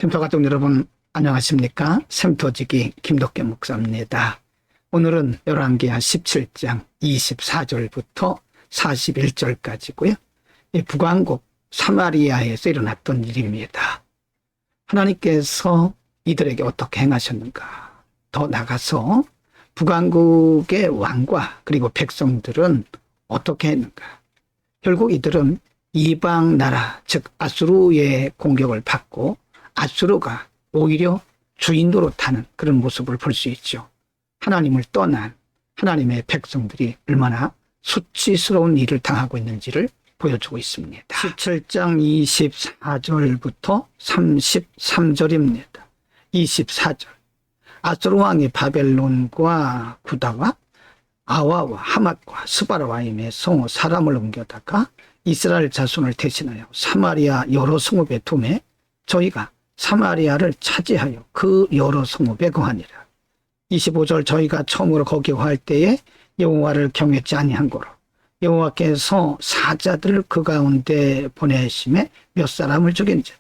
샘터 가족 여러분 안녕하십니까? 샘터지기 김덕겸 목사입니다. 오늘은 열왕기하 17장 24절부터 41절까지고요. 이 북왕국 사마리아에서 일어났던 일입니다. 하나님께서 이들에게 어떻게 행하셨는가? 더 나가서 북왕국의 왕과 그리고 백성들은 어떻게 했는가? 결국 이들은 이방 나라 즉 아수르의 공격을 받고 아수르가 오히려 주인으로 타는 그런 모습을 볼 수 있죠. 하나님을 떠난 하나님의 백성들이 얼마나 수치스러운 일을 당하고 있는지를 보여주고 있습니다. 17장 24절부터 33절입니다. 24절 아수르 왕이 바벨론과 구다와 아와와 하맛과 스바라와임에서 사람을 옮겨다가 이스라엘 자손을 대신하여 사마리아 여러 성읍에 두매 저희가 사마리아를 차지하여 그 여러 성읍에 거하니라. 25절 저희가 처음으로 거기 거할 때에 여호와를 경외치 아니한 거로 여호와께서 사자들을 그 가운데 보내심에 몇 사람을 죽인지라.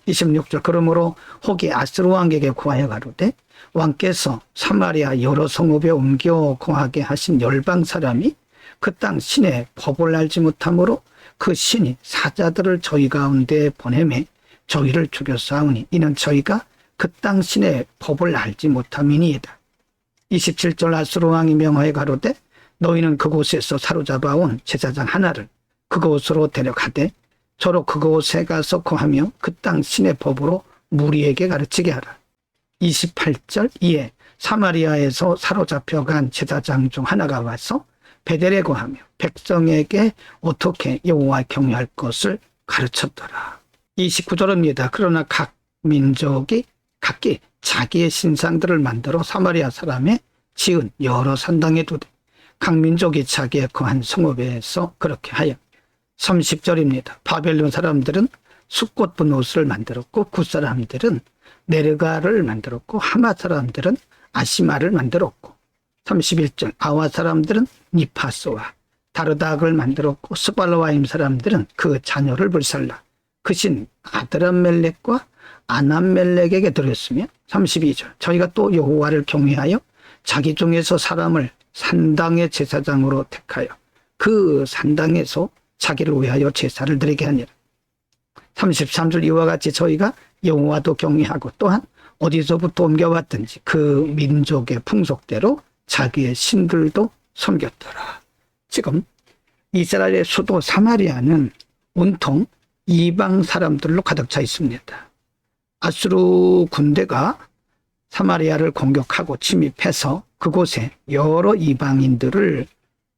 26절 그러므로 혹이 아스루 왕에게 구하여 가로되 왕께서 사마리아 여러 성읍에 옮겨 거하게 하신 열방 사람이 그 땅 신의 법을 알지 못하므로 그 신이 사자들을 저희 가운데 보내매 저희를 죽였사오니 이는 저희가 그 땅 신의 법을 알지 못함이니이다. 27절 아수르 왕이 명하여 가로되 너희는 그곳에서 사로잡아온 제사장 하나를 그곳으로 데려가되 저로 그곳에 가서 거하며 그 땅 신의 법으로 무리에게 가르치게 하라. 28절 이에 사마리아에서 사로잡혀간 제사장 중 하나가 와서 베델에 거하며 백성에게 어떻게 여호와 경외할 것을 가르쳤더라. 29절입니다. 그러나 각 민족이 각기 자기의 신상들을 만들어 사마리아 사람의 지은 여러 산당에 두되 각 민족이 자기의 거한 성읍에서 그렇게 하여 30절입니다. 바벨론 사람들은 숫꽃분 옷을 만들었고 굿 사람들은 네르가를 만들었고 하마 사람들은 아시마를 만들었고 31절 아와 사람들은 니파소와 다르닥을 만들었고 스발라와임 사람들은 그 자녀를 불살라 그 신 아드람멜렉과 아남멜렉에게 드렸으며 32절 저희가 또 여호와를 경외하여 자기 중에서 사람을 산당의 제사장으로 택하여 그 산당에서 자기를 위하여 제사를 드리게 하니라. 33절 이와 같이 저희가 여호와도 경외하고 또한 어디서부터 옮겨왔든지 그 민족의 풍속대로 자기의 신들도 섬겼더라. 지금 이스라엘의 수도 사마리아는 온통 이방 사람들로 가득 차 있습니다. 아수르 군대가 사마리아를 공격하고 침입해서 그곳에 여러 이방인들을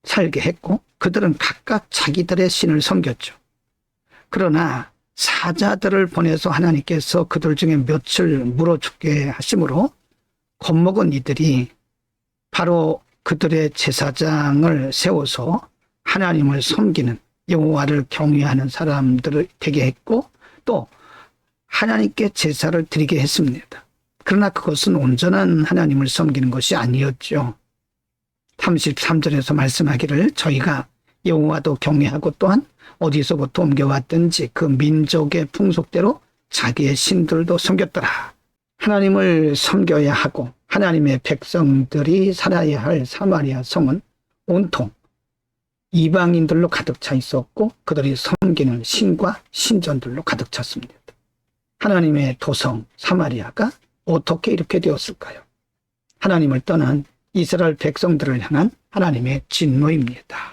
살게 했고 그들은 각각 자기들의 신을 섬겼죠. 그러나 사자들을 보내서 하나님께서 그들 중에 몇을 물어 죽게 하심으로 겁먹은 이들이 바로 그들의 제사장을 세워서 하나님을 섬기는 여호와를 경외하는 사람들을 되게 했고 또 하나님께 제사를 드리게 했습니다. 그러나 그것은 온전한 하나님을 섬기는 것이 아니었죠. 33절에서 말씀하기를 저희가 여호와도 경외하고 또한 어디서부터 옮겨왔든지 그 민족의 풍속대로 자기의 신들도 섬겼더라. 하나님을 섬겨야 하고 하나님의 백성들이 살아야 할 사마리아 성은 온통 이방인들로 가득 차 있었고 그들이 섬기는 신과 신전들로 가득 찼습니다. 하나님의 도성 사마리아가 어떻게 이렇게 되었을까요? 하나님을 떠난 이스라엘 백성들을 향한 하나님의 진노입니다.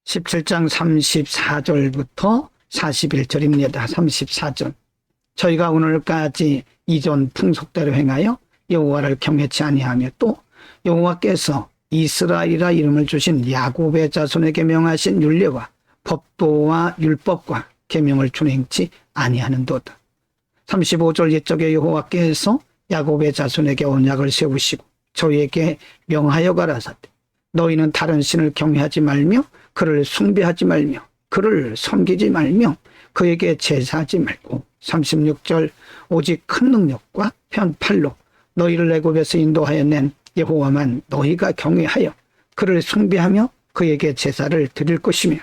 17장 34절부터 41절입니다. 34절 저희가 오늘까지 이전 풍속대로 행하여 여호와를 경외치 아니하며 또 여호와께서 이스라엘이라 이름을 주신 야곱의 자손에게 명하신 율례와 법도와 율법과 계명을 준행치 아니하는도다. 35절 옛적에 여호와께서 야곱의 자손에게 언약을 세우시고 저희에게 명하여 가라사대 너희는 다른 신을 경외하지 말며 그를 숭배하지 말며 그를 섬기지 말며 그에게 제사하지 말고 36절 오직 큰 능력과 편팔로 너희를 애굽에서 인도하여 낸 여호와만 너희가 경외하여 그를 숭배하며 그에게 제사를 드릴 것이며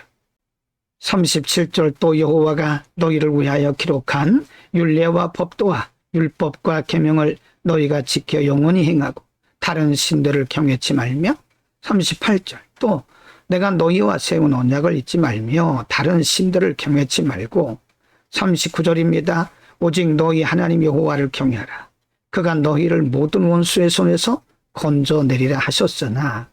37절 또 여호와가 너희를 위하여 기록한 율례와 법도와 율법과 계명을 너희가 지켜 영원히 행하고 다른 신들을 경외치 말며 38절 또 내가 너희와 세운 언약을 잊지 말며 다른 신들을 경외치 말고 39절입니다. 오직 너희 하나님 여호와를 경외하라. 그가 너희를 모든 원수의 손에서 건져내리라 하셨으나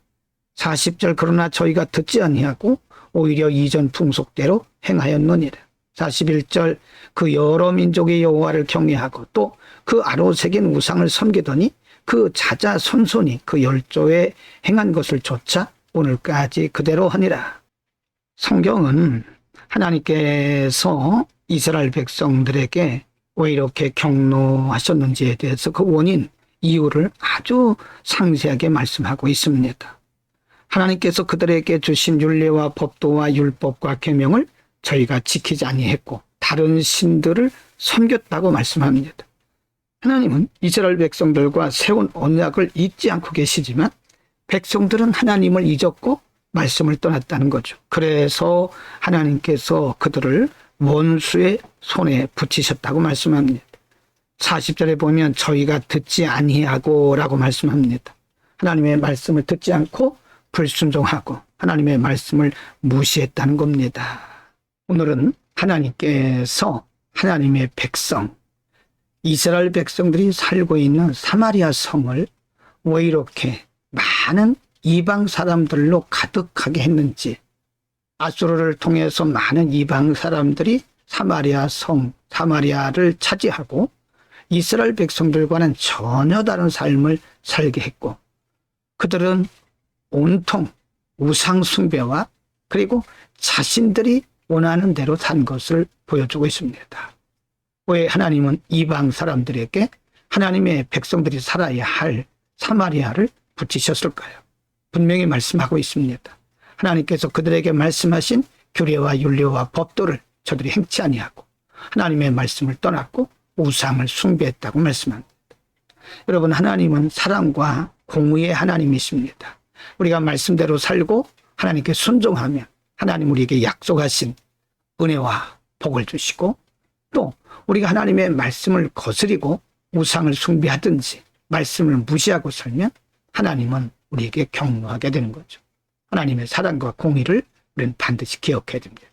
40절 그러나 저희가 듣지 아니하고 오히려 이전 풍속대로 행하였느니라. 41절 그 여러 민족의 여호와를 경외하고 또 그 아로 새긴 우상을 섬기더니 그 자자손손이 그 열조에 행한 것을 조차 오늘까지 그대로 하니라. 성경은 하나님께서 이스라엘 백성들에게 왜 이렇게 경노하셨는지에 대해서 그 원인, 이유를 아주 상세하게 말씀하고 있습니다. 하나님께서 그들에게 주신 율례와 법도와 율법과 계명을 저희가 지키지 아니했고 다른 신들을 섬겼다고 말씀합니다. 하나님은 이스라엘 백성들과 세운 언약을 잊지 않고 계시지만 백성들은 하나님을 잊었고 말씀을 떠났다는 거죠. 그래서 하나님께서 그들을 원수의 손에 붙이셨다고 말씀합니다. 40절에 보면 저희가 듣지 아니하고 라고 말씀합니다. 하나님의 말씀을 듣지 않고 불순종하고 하나님의 말씀을 무시했다는 겁니다. 오늘은 하나님께서 하나님의 백성, 이스라엘 백성들이 살고 있는 사마리아 성을 왜 이렇게 많은 이방 사람들로 가득하게 했는지, 아수르를 통해서 많은 이방 사람들이 사마리아 성, 사마리아를 차지하고 이스라엘 백성들과는 전혀 다른 삶을 살게 했고 그들은 온통 우상 숭배와 그리고 자신들이 원하는 대로 산 것을 보여주고 있습니다. 왜 하나님은 이방 사람들에게 하나님의 백성들이 살아야 할 사마리아를 붙이셨을까요? 분명히 말씀하고 있습니다. 하나님께서 그들에게 말씀하신 규례와 율례와 법도를 저들이 행치 아니하고 하나님의 말씀을 떠났고 우상을 숭배했다고 말씀합니다. 여러분, 하나님은 사랑과 공의의 하나님이십니다. 우리가 말씀대로 살고 하나님께 순종하면 하나님 우리에게 약속하신 은혜와 복을 주시고 또 우리가 하나님의 말씀을 거스리고 우상을 숭배하든지 말씀을 무시하고 살면 하나님은 우리에게 경노하게 되는 거죠. 하나님의 사랑과 공의를 우리는 반드시 기억해야 됩니다.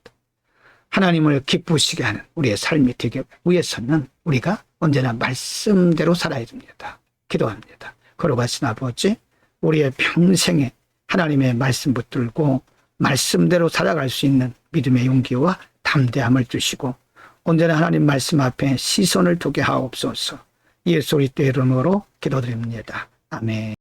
하나님을 기쁘시게 하는 우리의 삶이 되기 위해서는 우리가 언제나 말씀대로 살아야 됩니다. 기도합니다. 거룩하신 아버지, 우리의 평생에 하나님의 말씀 붙들고 말씀대로 살아갈 수 있는 믿음의 용기와 담대함을 주시고 언제나 하나님 말씀 앞에 시선을 두게 하옵소서. 예수 그리스도의 이름으로 기도드립니다. 아멘.